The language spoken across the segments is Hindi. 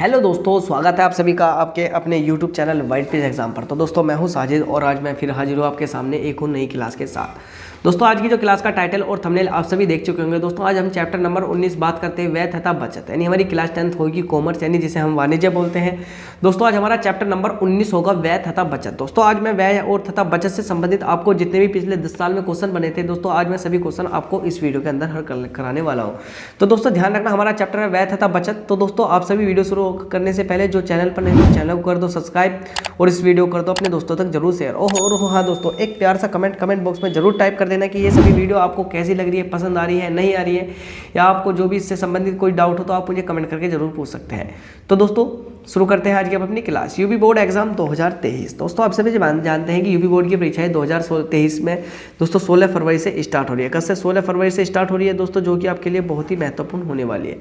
हेलो दोस्तों, स्वागत है आप सभी का आपके अपने YouTube channel white page exam पर। तो दोस्तों मैं हूं साजिद और आज मैं फिर हाजिर हूं आपके सामने एक और नई क्लास के साथ। दोस्तों आज की जो क्लास का टाइटल और थंबनेल आप सभी देख चुके होंगे। दोस्तों आज हम चैप्टर नंबर 19 बात करते हैं व्यय तथा बचत, यानी हमारी क्लास 10th होगी कॉमर्स, यानी जिसे हम वाणिज्य बोलते हैं। दोस्तों आज हमारा चैप्टर नंबर 19 होगा व्यय तथा बचत। दोस्तों आज मैं व्यय और तथा बचत से संबंधित आपको जितने भी पिछले 10 साल में क्वेश्चन बने थे दोस्तों, आज मैं सभी क्वेश्चन आपको इस वीडियो के अंदर हल कराने वाला हूँ। तो दोस्तों ध्यान रखना, हमारा चैप्टर है व्यय तथा बचत। तो दोस्तों आप सभी वीडियो शुरू करने से पहले जो चैनल पर नहीं, चैनल को कर दो सब्सक्राइब और इस वीडियो कर दो अपने दोस्तों तक जरूर शेयर। और हाँ दोस्तों, एक प्यार सा कमेंट बॉक्स में जरूर टाइप कर देना कि ये सभी वीडियो आपको कैसी लग रही है, पसंद आ रही है, नहीं आ रही है, या आपको जो भी इससे संबंधित कोई डाउट हो तो आप मुझे कमेंट करके जरूर पूछ सकते हैं। तो दोस्तों शुरू करते हैं आज की अपनी क्लास। UP board exam 2023। दोस्तों आप सभी जानते हैं कि यूपी बोर्ड की परीक्षाएं 2023 में दोस्तों 16 फरवरी से स्टार्ट हो रही है। कब से? 16 फरवरी से स्टार्ट हो रही है दोस्तों, जो कि आपके लिए बहुत ही महत्वपूर्ण होने वाली है।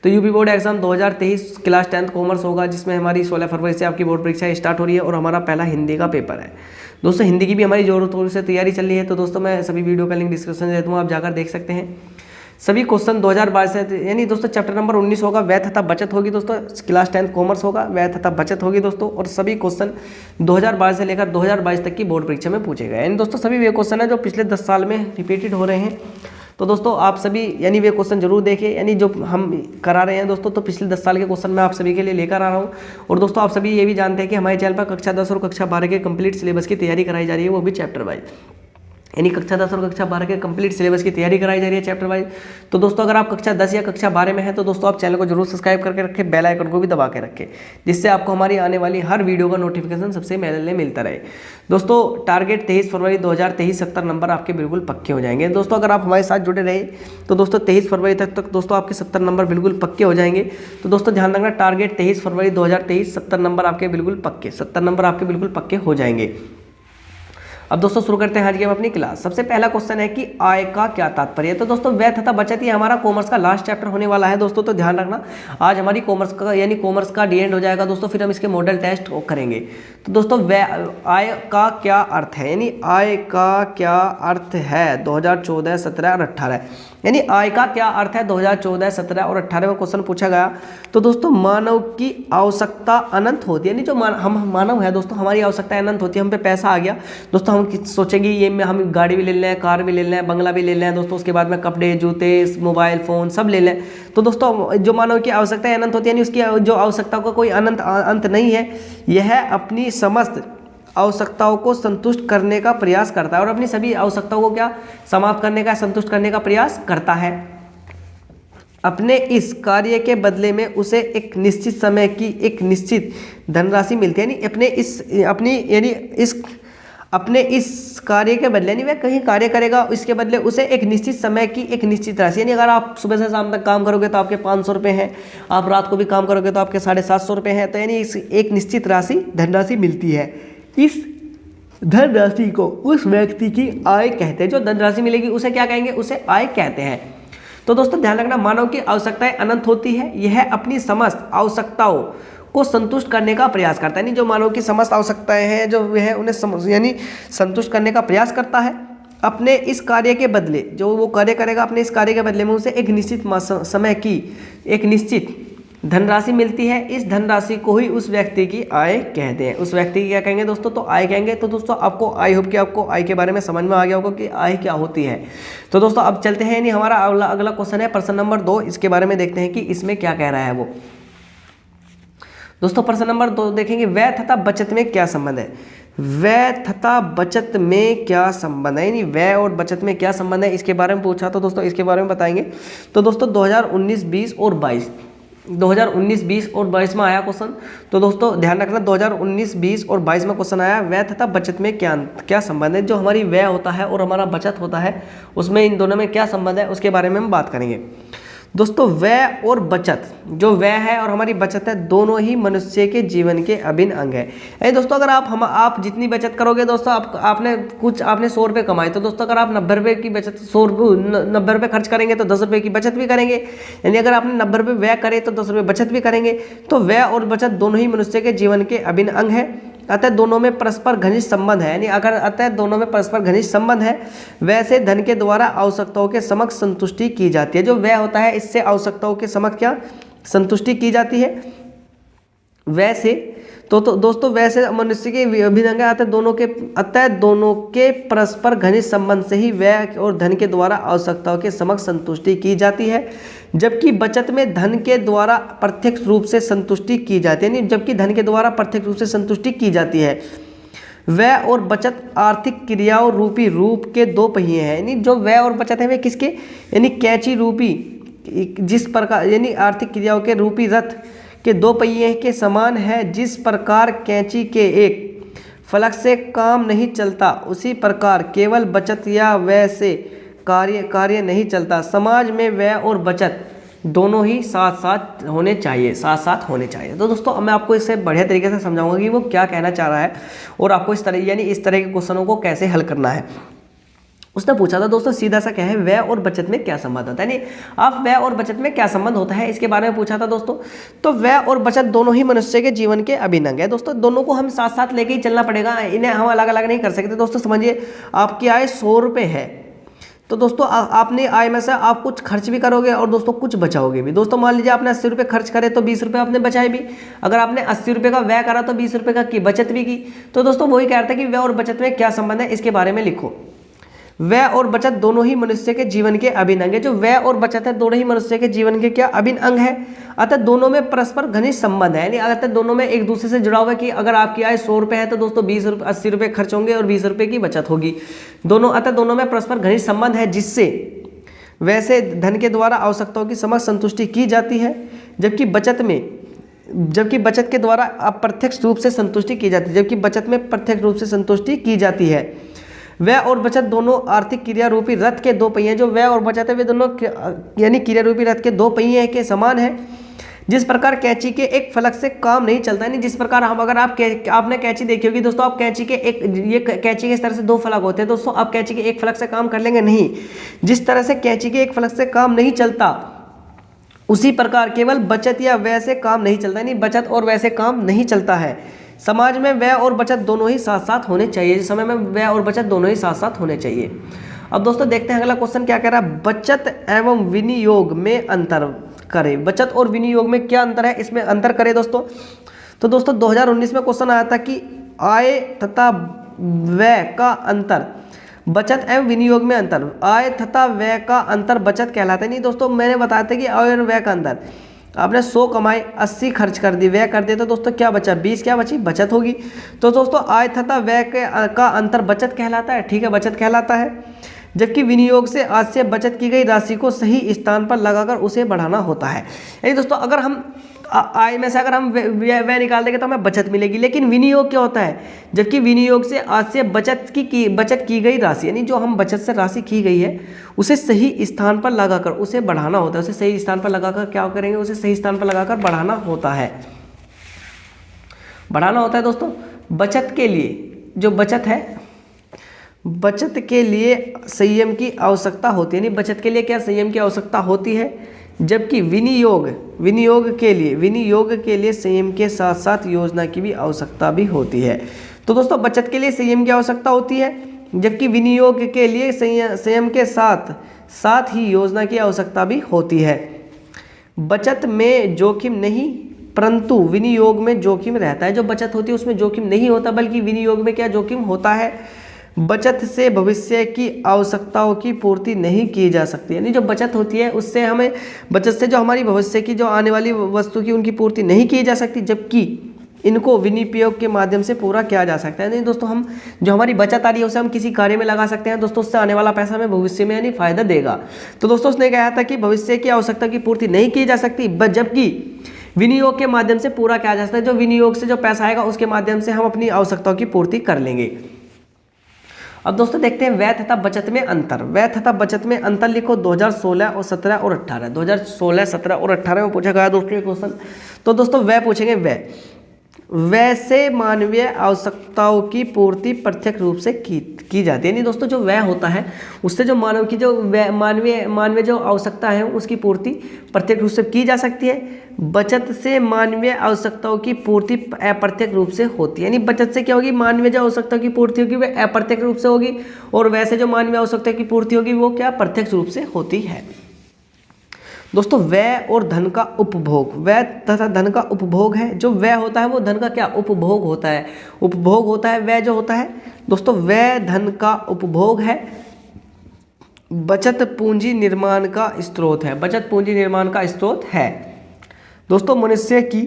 तो UP board exam 2023 class 10th commerce होगा, जिसमें हमारी 16 फरवरी से आपकी बोर्ड परीक्षा स्टार्ट हो रही है और हमारा पहला हिंदी का पेपर है। दोस्तों हिंदी की भी हमारी जोरों तौर से तैयारी चल रही है। तो दोस्तों मैं सभी वीडियो का लिंक डिस्क्रिप्शन में देता हूँ, आप जाकर देख सकते हैं। सभी क्वेश्चन 2022 से, यानी दोस्तों चैप्टर नंबर 19 होगा, व्यय तथा बचत होगी दोस्तों। क्लास 10th कॉमर्स होगा, व्यय तथा बचत होगी दोस्तों। और सभी क्वेश्चन 2022 से लेकर 2022 तक की बोर्ड परीक्षा में पूछे गए। यानी दोस्तों सभी वे क्वेश्चन है जो पिछले 10 साल में रिपीटेड हो रहे हैं। तो दोस्तों आप सभी यानी वे क्वेश्चन जरूर देखें, यानी जो हम करा रहे हैं दोस्तों, तो पिछले 10 साल के क्वेश्चन मैं आप सभी के लिए लेकर आ रहा हूँ। और दोस्तों आप सभी ये भी जानते हैं कि हमारे चैनल पर कक्षा 10 और कक्षा 12 के कंप्लीट सिलेबस की तैयारी कराई जा रही है, वो भी चैप्टर वाइज, यानी कक्षा 10 और कक्षा 12 के कंप्लीट सिलेबस की तैयारी कराई जा रही है चैप्टर वाइज। तो दोस्तों अगर आप कक्षा 10 या कक्षा 12 में हैं तो दोस्तों आप चैनल को जरूर सब्सक्राइब करके रखें, बेल आइकन को भी दबा के रखें, जिससे आपको हमारी आने वाली हर वीडियो का नोटिफिकेशन सबसे पहले मिलता रहे। दोस्तों टारगेट 23 फरवरी 2023 70 नंबर आपके बिल्कुल पक्के हो जाएंगे। दोस्तों अगर आप हमारे साथ जुड़े रहे तो दोस्तों 23 फरवरी तक दोस्तों आपके 70 नंबर बिल्कुल पक्के हो जाएंगे। तो दोस्तों ध्यान रखना, टारगेट 23 फरवरी 2023 70 नंबर आपके बिल्कुल पक्के, 70 नंबर आपके बिल्कुल पक्के हो जाएंगे। अब दोस्तों शुरू करते हैं आज की हम अपनी क्लास। सबसे पहला क्वेश्चन है कि आय का क्या तात्पर्य है। तो दोस्तों व्यय तथा बचत ये हमारा कॉमर्स का लास्ट चैप्टर होने वाला है दोस्तों। तो ध्यान रखना, आज हमारी कॉमर्स का यानी कॉमर्स का डी एंड हो जाएगा दोस्तों, फिर हम इसके मॉडल टेस्ट करेंगे। तो दोस्तों आय का क्या अर्थ है, यानी आय का क्या अर्थ है 2014, 17 और 18, यानी आय का क्या अर्थ है 2014, 17 और 18 में क्वेश्चन पूछा गया। तो दोस्तों मानव की आवश्यकता अनंत होती है, यानी जो हम मानव है दोस्तों, हमारी आवश्यकता अनंत होती है। हम पे पैसा आ गया दोस्तों, हम सोचेंगे ये में हम गाड़ी भी ले लें, कार भी ले लें, बंगला भी ले लें दोस्तों, उसके बाद में कपड़े, जूते, मोबाइल फ़ोन सब ले लें। तो दोस्तों जो मानव की आवश्यकता अनंत होती है, यानी उसकी जो आवश्यकताओं का कोई अंत नहीं है। यह अपनी समस्त आवश्यकताओं को संतुष्ट करने का प्रयास करता है और अपनी सभी आवश्यकताओं को क्या समाप्त करने का, संतुष्ट करने का प्रयास करता है। अपने इस कार्य के बदले में उसे एक निश्चित समय की एक निश्चित धनराशि मिलती है, यानी अपने इस कार्य के बदले, यानी वह कहीं कार्य करेगा, इसके बदले उसे एक निश्चित समय की एक निश्चित राशि, यानी अगर आप सुबह से शाम तक काम करोगे तो आपके 500 रुपये हैं, आप रात को भी काम करोगे तो आपके 750 रुपये हैं। तो यानी इस एक निश्चित राशि धनराशि मिलती है। इस धनराशि को उस व्यक्ति की आय कहते हैं। जो धनराशि मिलेगी उसे क्या कहेंगे, उसे आय कहते हैं। तो दोस्तों ध्यान रखना, मानव की आवश्यकताएं अनंत होती है। यह अपनी समस्त आवश्यकताओं को संतुष्ट करने का प्रयास करता है, यानी जो मानव की समस्त आवश्यकताएं हैं जो वह उन्हें यानी संतुष्ट करने का प्रयास करता है। अपने इस कार्य के बदले, जो वो कार्य करेगा, अपने इस कार्य के बदले में उसे एक निश्चित समय की एक निश्चित धनराशि मिलती है। इस धनराशि को ही उस व्यक्ति की आय कहते हैं। उस व्यक्ति की क्या कहेंगे दोस्तों, तो आय कहेंगे। तो दोस्तों आपको आई होप कि आपको आय के बारे में समझ में आ गया होगा कि आय क्या होती है। तो दोस्तों अब चलते हैं, यानी हमारा अगला क्वेश्चन है प्रश्न नंबर 2। इसके बारे में देखते हैं कि इसमें क्या कह रहा है वो। दोस्तों प्रश्न नंबर 2 देखेंगे, व्यय तथा बचत में क्या संबंध है। व्यय तथा बचत में क्या संबंध है, यानी व्यय और बचत में क्या संबंध है, इसके बारे में पूछा। तो दोस्तों इसके बारे में बताएंगे। तो दोस्तों 2019, 20 और 22 2019, 20 और 22 में आया क्वेश्चन। तो दोस्तों ध्यान रखना, 2019, 20 और 22 में क्वेश्चन आया, व्यय तथा बचत में क्या संबंध है। जो हमारी व्यय होता है और हमारा बचत होता है, उसमें इन दोनों में क्या संबंध है उसके बारे में हम बात करेंगे। दोस्तों व्यय और बचत, जो व्यय है और हमारी बचत है, दोनों ही मनुष्य के जीवन के अभिन्न अंग है। यानी दोस्तों अगर आप जितनी बचत करोगे दोस्तों, आपने 100 रुपये कमाए, तो दोस्तों अगर आप 90 रुपये की बचत 90 रुपये खर्च करेंगे तो 10 रुपये की बचत भी करेंगे। यानी अगर आपने 90 रुपये व्यय करे तो 10 रुपये बचत भी करेंगे। तो व्यय और बचत दोनों ही मनुष्य के जीवन के अभिन्न अंग है। अतः दोनों में परस्पर घनिष्ठ संबंध है, यानी अगर अतः दोनों में परस्पर घनिष्ठ संबंध है। वैसे धन के द्वारा आवश्यकताओं के समक्ष संतुष्टि की जाती है। जो व्यय होता है इससे आवश्यकताओं के समक्ष क्या संतुष्टि की जाती है। वैसे तो दोस्तों वैसे मनुष्य के अभिन्न अंग अतः दोनों के परस्पर घनिष्ठ संबंध से ही व्यय और धन के द्वारा आवश्यकताओं के समक्ष संतुष्टि की जाती है, जबकि बचत में धन के द्वारा प्रत्यक्ष रूप से संतुष्टि की जाती है। यानी जबकि धन के द्वारा प्रत्यक्ष रूप से संतुष्टि की जाती है। व्यय और बचत आर्थिक क्रियाओं रूपी रूप के दो पहिए हैं। यानी जो व्यय और बचत है वे किसके, यानी कैंची रूपी, जिस प्रकार यानी आर्थिक क्रियाओं के रूपी रथ के दो पहिए के समान है। जिस प्रकार कैंची के एक फलक से काम नहीं चलता, उसी प्रकार केवल बचत या व्यय से कार्य नहीं चलता। समाज में व्यय और बचत दोनों ही साथ साथ होने चाहिए, तो दोस्तों मैं आपको इससे बढ़िया तरीके से समझाऊंगा कि वो क्या कहना चाह रहा है और आपको इस तरह के क्वेश्चनों को कैसे हल करना है। उसने पूछा था दोस्तों सीधा सा क्या है, व्यय और बचत में क्या संबंध होता है, यानी आप व्यय और बचत में क्या संबंध होता है इसके बारे में पूछा था दोस्तों। तो व्यय और बचत दोनों ही मनुष्य के जीवन के अभिन्न अंग है दोस्तों, दोनों को हम साथ साथ लेके ही चलना पड़ेगा, इन्हें हम अलग अलग नहीं कर सकते। दोस्तों समझिए, आपकी आय 100 रुपये है, तो दोस्तों आपने आय में से आप कुछ खर्च भी करोगे और दोस्तों कुछ बचाओगे भी। दोस्तों मान लीजिए आपने 80 रुपये खर्च करे तो 20 रुपये आपने बचाए भी। अगर आपने 80 रुपये का व्यय करा तो 20 रुपये की बचत भी की। तो दोस्तों वही कह रहा था कि व्यय और बचत में क्या संबंध है, इसके बारे में लिखो। व्यय और बचत दोनों ही मनुष्य के जीवन के अभिन्न अंग है। जो व्यय और बचत है दोनों ही मनुष्य के जीवन के क्या अभिन्न अंग है, अतः दोनों में परस्पर घनिष्ठ संबंध है। यानी अतः दोनों में एक दूसरे से जुड़ा हुआ है कि अगर आपकी आय 100 रुपये है तो दोस्तों 80 रुपये खर्च होंगे और 20 रुपये की बचत होगी। अतः दोनों में परस्पर घनिष्ठ संबंध है, जिससे वैसे धन के द्वारा आवश्यकताओं की समस्त संतुष्टि की जाती है, जबकि बचत के द्वारा अप्रत्यक्ष रूप से संतुष्टि की जाती है, जबकि बचत में प्रत्यक्ष रूप से संतुष्टि की जाती है। व्यय और बचत दोनों आर्थिक क्रिया रूपी रथ के दो पहिए, जो व्यय और बचत है वे दोनों यानी क्रिया रूपी रथ के दो पहिए के समान है। जिस प्रकार कैंची के एक फलक से काम नहीं चलता, यानी जिस प्रकार हम अगर आपने कैंची देखी होगी दोस्तों, आप कैंची के इस तरह से दो फलक होते हैं दोस्तों, आप कैंची के एक फलक से काम कर लेंगे नहीं। जिस तरह से कैंची के एक फलक से काम नहीं चलता, उसी प्रकार केवल बचत या व्यय से काम नहीं चलता, यानी बचत और व्यय से काम नहीं चलता है। समाज में व्यय और बचत दोनों ही साथ साथ होने चाहिए, समय में व्यय और बचत दोनों ही साथ साथ होने चाहिए। अब दोस्तों देखते हैं अगला क्वेश्चन क्या कह रहा है, बचत एवं विनियोग में अंतर करें। बचत और विनियोग में क्या अंतर है, इसमें अंतर करें दोस्तों। तो दोस्तों 2019 में क्वेश्चन आया था कि आय तथा व्यय का अंतर, बचत एवं विनियोग में अंतर। आय तथा व्यय का अंतर बचत कहलाता है। नहीं दोस्तों, मैंने बताया था कि आय और व्यय का अंतर, आपने 100 कमाए, 80 खर्च कर दी, व्यय कर दिए, तो दोस्तों क्या बचा, 20 क्या बची, बचत होगी। तो दोस्तों आय तथा व्यय का अंतर बचत कहलाता है, ठीक है, बचत कहलाता है। जबकि विनियोग से आज से बचत की गई राशि को सही स्थान पर लगाकर उसे बढ़ाना होता है। यानी दोस्तों अगर हम आय में से अगर हम व्यय निकाल देंगे तो हमें बचत मिलेगी, लेकिन विनियोग क्या होता है, जबकि विनियोग से आज से बचत की गई राशि, यानी जो हम बचत से राशि की गई है उसे सही स्थान पर लगाकर उसे बढ़ाना होता है। उसे सही स्थान पर लगाकर क्या करेंगे, उसे सही स्थान पर लगाकर बढ़ाना होता है। दोस्तों बचत के लिए, जो बचत है, बचत के लिए संयम की आवश्यकता होती है। यानी बचत के लिए क्या संयम की आवश्यकता होती है, जबकि विनियोग के लिए संयम के साथ साथ योजना की भी आवश्यकता भी होती है। तो दोस्तों बचत के लिए संयम की आवश्यकता होती है, जबकि विनियोग के लिए संयम के साथ ही योजना की आवश्यकता भी होती है। बचत में जोखिम नहीं परंतु विनियोग में जोखिम रहता है। जो बचत होती है उसमें जोखिम नहीं होता, बल्कि विनियोग में क्या जोखिम होता है। बचत से भविष्य की आवश्यकताओं की पूर्ति नहीं की जा सकती, यानी जो बचत होती है उससे हमें, बचत से जो हमारी भविष्य की जो आने वाली वस्तु की उनकी पूर्ति नहीं की जा सकती, जबकि इनको विनियोग के माध्यम से पूरा किया जा सकता है। नहीं दोस्तों, हम जो हमारी बचत आ रही है उसे हम किसी कार्य में लगा सकते हैं दोस्तों, उससे आने वाला पैसा हमें भविष्य में यानी फायदा देगा। तो दोस्तों उसने कहा था कि भविष्य की आवश्यकता की पूर्ति नहीं की जा सकती, जबकि विनियोग के माध्यम से पूरा किया जा सकता है। जो विनियोग से जो पैसा आएगा उसके माध्यम से हम अपनी आवश्यकताओं की पूर्ति कर लेंगे। अब दोस्तों देखते हैं व्यय तथा बचत में अंतर। व्यय तथा बचत में अंतर लिखो 2016 और 17 और 18। 2016, 17 और 18 में पूछा गया दोस्तों ये क्वेश्चन। तो दोस्तों व्यय पूछेंगे, व्यय से मानवीय आवश्यकताओं की पूर्ति प्रत्यक्ष रूप से की जाती है। यानी दोस्तों जो व्यय होता है उससे जो मानव की जो मानवीय जो आवश्यकता है उसकी पूर्ति प्रत्यक्ष रूप से की जा सकती है। बचत से मानवीय आवश्यकताओं की पूर्ति अप्रत्यक्ष रूप से होती है। यानी बचत से क्या होगी, मानवीय जो आवश्यकताओं की पूर्ति होगी वह अप्रत्यक्ष रूप से होगी, और वैसे जो मानवीय आवश्यकता की पूर्ति होगी वो क्या प्रत्यक्ष रूप से होती है। दोस्तों व्यय और धन का उपभोग, व्यय तथा धन का उपभोग है। जो व्यय होता है वो धन का क्या उपभोग होता है, उपभोग होता है व्यय जो होता है। दोस्तों व्यय धन का उपभोग है। बचत पूंजी निर्माण का स्रोत है, बचत पूंजी निर्माण का स्रोत है। दोस्तों मनुष्य की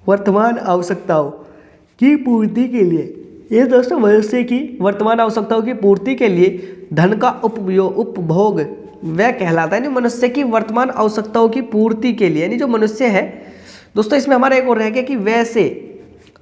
वर्तमान आवश्यकताओं की पूर्ति के लिए, ये दोस्तों मनुष्य की वर्तमान आवश्यकताओं की पूर्ति के लिए धन का उपभोग वह कहलाता है। यानी मनुष्य की वर्तमान आवश्यकताओं की पूर्ति के लिए, यानी जो मनुष्य है दोस्तों, इसमें हमारा एक और रह गया कि व्यय से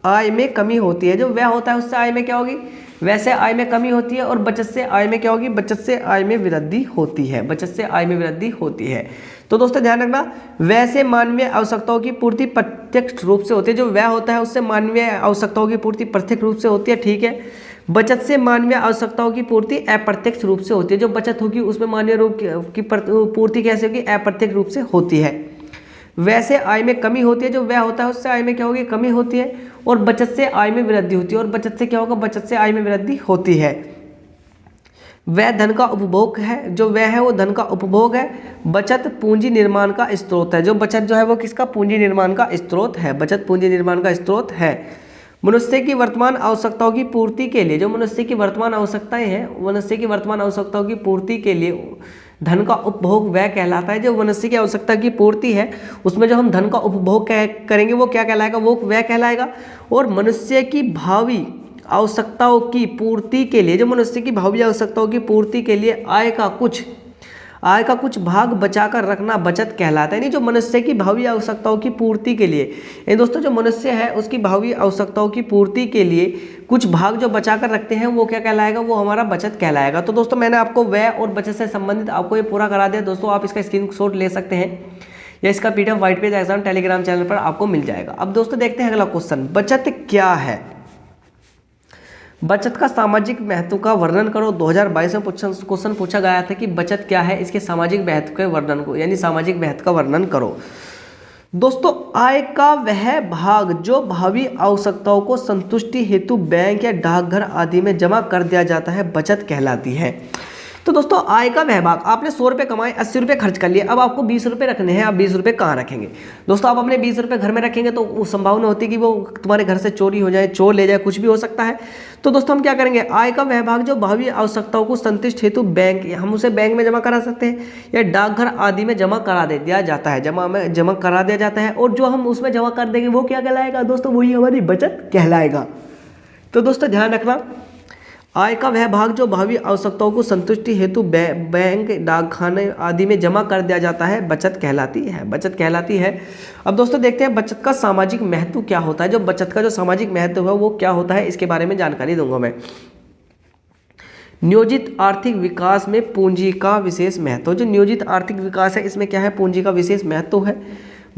आय में कमी होती है। जो व्यय होता है उससे आय में क्या होगी, वैसे आय में कमी होती है। और बचत से आय में क्या होगी, बचत से आय में वृद्धि होती है, बचत से आय में वृद्धि होती है। तो दोस्तों ध्यान रखना, व्यय से मानवीय आवश्यकताओं की पूर्ति प्रत्यक्ष रूप से होती है। जो व्यय होता है उससे मानवीय आवश्यकताओं की पूर्ति प्रत्यक्ष रूप से होती है, ठीक है। बचत से मानवीय आवश्यकताओं की पूर्ति अप्रत्यक्ष रूप से होती है। जो बचत होगी उसमें मानवीय रूप की पूर्ति कैसे होगी, अप्रत्यक्ष रूप से होती है। वैसे आय में कमी होती है। जो व्यय होता है उससे आय में क्या होगी, कमी होती है। और बचत से आय में वृद्धि होती है। और बचत से क्या होगा, बचत से आय में वृद्धि होती है। व्यय धन का उपभोग है, जो व्यय है वो धन का उपभोग है। बचत पूंजी निर्माण का स्रोत है। जो बचत जो है वो किसका, पूंजी निर्माण का स्रोत है, बचत पूंजी निर्माण का स्रोत है। मनुष्य की वर्तमान आवश्यकताओं की पूर्ति के लिए, जो मनुष्य की वर्तमान आवश्यकताएं हैं, मनुष्य की वर्तमान आवश्यकताओं की पूर्ति के लिए धन का उपभोग व्यय कहलाता है। जो मनुष्य की आवश्यकता की पूर्ति है उसमें जो हम धन का उपभोग करेंगे वो क्या कहलाएगा, वो व्यय कहलाएगा। और मनुष्य की भावी आवश्यकताओं की पूर्ति के लिए, जो मनुष्य की भावी आवश्यकताओं की पूर्ति के लिए आय का कुछ भाग बचाकर रखना बचत कहलाता है। यानी जो मनुष्य की भावी आवश्यकताओं की पूर्ति के लिए, ये दोस्तों जो मनुष्य है उसकी भावी आवश्यकताओं की पूर्ति के लिए कुछ भाग जो बचाकर रखते हैं वो क्या कहलाएगा, वो हमारा बचत कहलाएगा। तो दोस्तों मैंने आपको व्यय और बचत से संबंधित आपको ये पूरा करा दिया। दोस्तों आप इसका स्क्रीनशॉट ले सकते हैं या इसका PDF white page exam Telegram channel पर आपको मिल जाएगा। अब दोस्तों देखते हैं अगला क्वेश्चन, बचत क्या है। बचत का सामाजिक महत्व का वर्णन करो। 2022 में क्वेश्चन पूछा गया था कि बचत क्या है, इसके सामाजिक महत्व के वर्णन को, यानी सामाजिक महत्व का वर्णन करो। दोस्तों आय का वह भाग जो भावी आवश्यकताओं को संतुष्टि हेतु बैंक या डाकघर आदि में जमा कर दिया जाता है बचत कहलाती है। तो दोस्तों आय का वह भाग, आपने 100 रुपये कमाए, 80 रुपये खर्च कर लिए, अब आपको 20 रुपये रखने हैं। आप 20 रुपये कहाँ रखेंगे दोस्तों, आप अपने 20 रुपये घर में रखेंगे तो संभावना होती है कि वो तुम्हारे घर से चोरी हो जाए, चोर ले जाए, कुछ भी हो सकता है। तो दोस्तों हम क्या करेंगे, आय का वह भाग जो भावी आवश्यकताओं को संतुष्ट हेतु बैंक, हम उसे बैंक में जमा करा सकते हैं या डाकघर आदि में जमा करा दिया जाता है, जमा करा दिया जाता है। और जो हम उसमें जमा कर देंगे वो क्या कहलाएगा दोस्तों, वही हमारी बचत कहलाएगा। तो दोस्तों ध्यान रखना, आय का वह भाग जो भावी आवश्यकताओं को संतुष्टि हेतु बैंक डाकखाने आदि में जमा कर दिया जाता है बचत कहलाती है, बचत कहलाती है। अब दोस्तों देखते हैं बचत का सामाजिक महत्व क्या होता है। जो बचत का जो सामाजिक महत्व है वो क्या होता है, इसके बारे में जानकारी दूंगा मैं। नियोजित आर्थिक विकास में पूंजी का विशेष महत्व। जो नियोजित आर्थिक विकास है इसमें क्या है, पूंजी का विशेष महत्व है।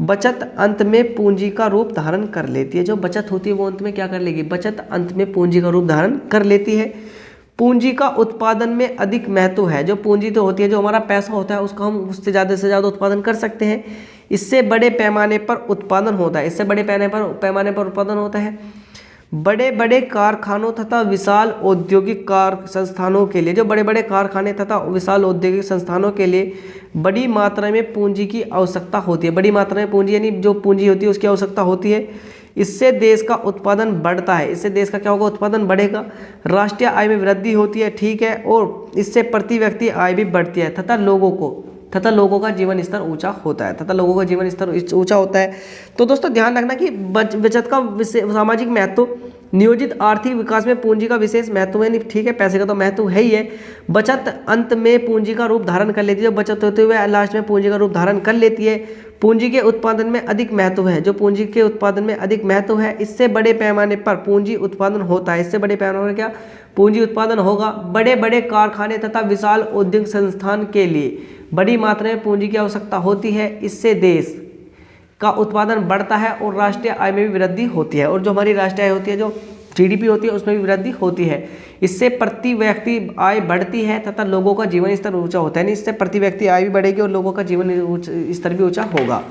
बचत अंत में पूंजी का रूप धारण कर लेती है। जो बचत होती है वो अंत में क्या कर लेगी, बचत अंत में पूंजी का रूप धारण कर लेती है। पूंजी का उत्पादन में अधिक महत्व है। जो पूंजी तो होती है, जो हमारा पैसा होता है उसका हम उससे ज़्यादा से ज़्यादा उत्पादन कर सकते हैं। इससे बड़े पैमाने पर उत्पादन होता है, इससे बड़े पैमाने पर उत्पादन होता है। बड़े बड़े कारखानों तथा विशाल औद्योगिक संस्थानों के लिए, जो बड़े बड़े कारखाने तथा विशाल औद्योगिक संस्थानों के लिए बड़ी मात्रा में पूंजी की आवश्यकता होती है। बड़ी मात्रा में पूंजी यानी जो पूंजी होती है उसकी आवश्यकता होती है। इससे देश का उत्पादन बढ़ता है, इससे देश का क्या होगा, उत्पादन बढ़ेगा। राष्ट्रीय आय में वृद्धि होती है, ठीक है। और इससे प्रति व्यक्ति आय भी बढ़ती है तथा लोगों का जीवन स्तर ऊंचा होता है, ऊंचा होता है। तो दोस्तों ध्यान रखना कि बचत का सामाजिक महत्व, नियोजित आर्थिक विकास में पूंजी का विशेष महत्व है, ठीक है। पैसे का तो महत्व है ही है। बचत अंत में पूंजी का रूप धारण कर लेती है, जो बचत होते हुए लास्ट में पूंजी का रूप धारण कर लेती है। पूंजी के उत्पादन में अधिक महत्व है, जो पूंजी के उत्पादन में अधिक महत्व है। इससे बड़े पैमाने पर पूंजी उत्पादन होता है, इससे बड़े पैमाने पर क्या पूंजी उत्पादन होगा। बड़े बड़े कारखाने तथा विशाल औद्योगिक संस्थान के लिए बड़ी मात्रा में पूंजी की आवश्यकता होती है। इससे देश का उत्पादन बढ़ता है और राष्ट्रीय आय में भी वृद्धि होती है। और जो हमारी राष्ट्रीय आय होती है, जो GDP होती है, उसमें भी वृद्धि होती है। इससे प्रति व्यक्ति आय बढ़ती है तथा लोगों का जीवन स्तर ऊंचा होता है। इससे प्रति व्यक्ति आय भी बढ़ेगी और लोगों का जीवन स्तर भी ऊंचा होगा।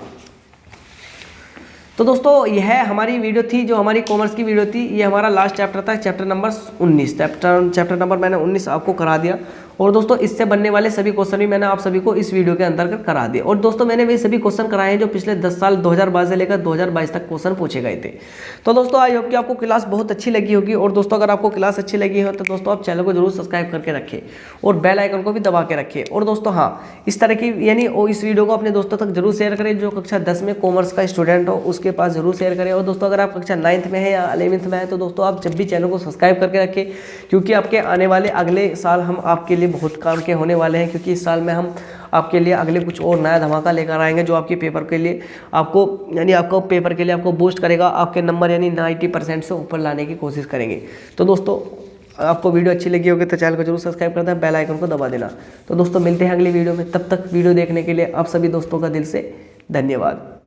तो दोस्तों यह हमारी वीडियो थी, जो हमारी कॉमर्स की वीडियो थी। ये हमारा लास्ट चैप्टर था, चैप्टर नंबर 19। चैप्टर नंबर मैंने 19 आपको करा दिया। और दोस्तों इससे बनने वाले सभी क्वेश्चन भी मैंने आप सभी को इस वीडियो के अंतर्गत करा दिए। और दोस्तों मैंने वही सभी क्वेश्चन कराए हैं जो पिछले 10 साल 2012 से लेकर 2022 तक क्वेश्चन पूछे गए थे। तो दोस्तों आई होप कि आपको क्लास बहुत अच्छी लगी होगी। और दोस्तों अगर आपको क्लास अच्छी लगी हो तो दोस्तों आप चैनल को जरूर सब्सक्राइब करके रखें और बेल आइकन को भी दबा के रखें। और दोस्तों हाँ, इस तरह की यानी इस वीडियो को अपने दोस्तों तक जरूर शेयर करें। जो कक्षा 10 में कॉमर्स का स्टूडेंट हो उसके पास जरूर शेयर करें। और दोस्तों अगर आप कक्षा 9th में है या 11th में है तो दोस्तों आप जब भी चैनल को सब्सक्राइब करके रखें, क्योंकि आपके आने वाले अगले साल हम आपके लिए बहुत काम के होने वाले हैं। क्योंकि इस साल में हम आपके लिए अगले कुछ और नया धमाका लेकर आएंगे जो आपके पेपर के लिए आपको यानी आपको पेपर के लिए आपको बूस्ट करेगा, आपके नंबर यानी 90% से ऊपर लाने की कोशिश करेंगे। तो दोस्तों आपको वीडियो अच्छी लगी होगी तो चैनल को जरूर सब्सक्राइब कर देना, बेल आइकन को दबा देना। तो दोस्तों मिलते हैं अगली वीडियो में, तब तक वीडियो देखने के लिए आप सभी दोस्तों का दिल से धन्यवाद।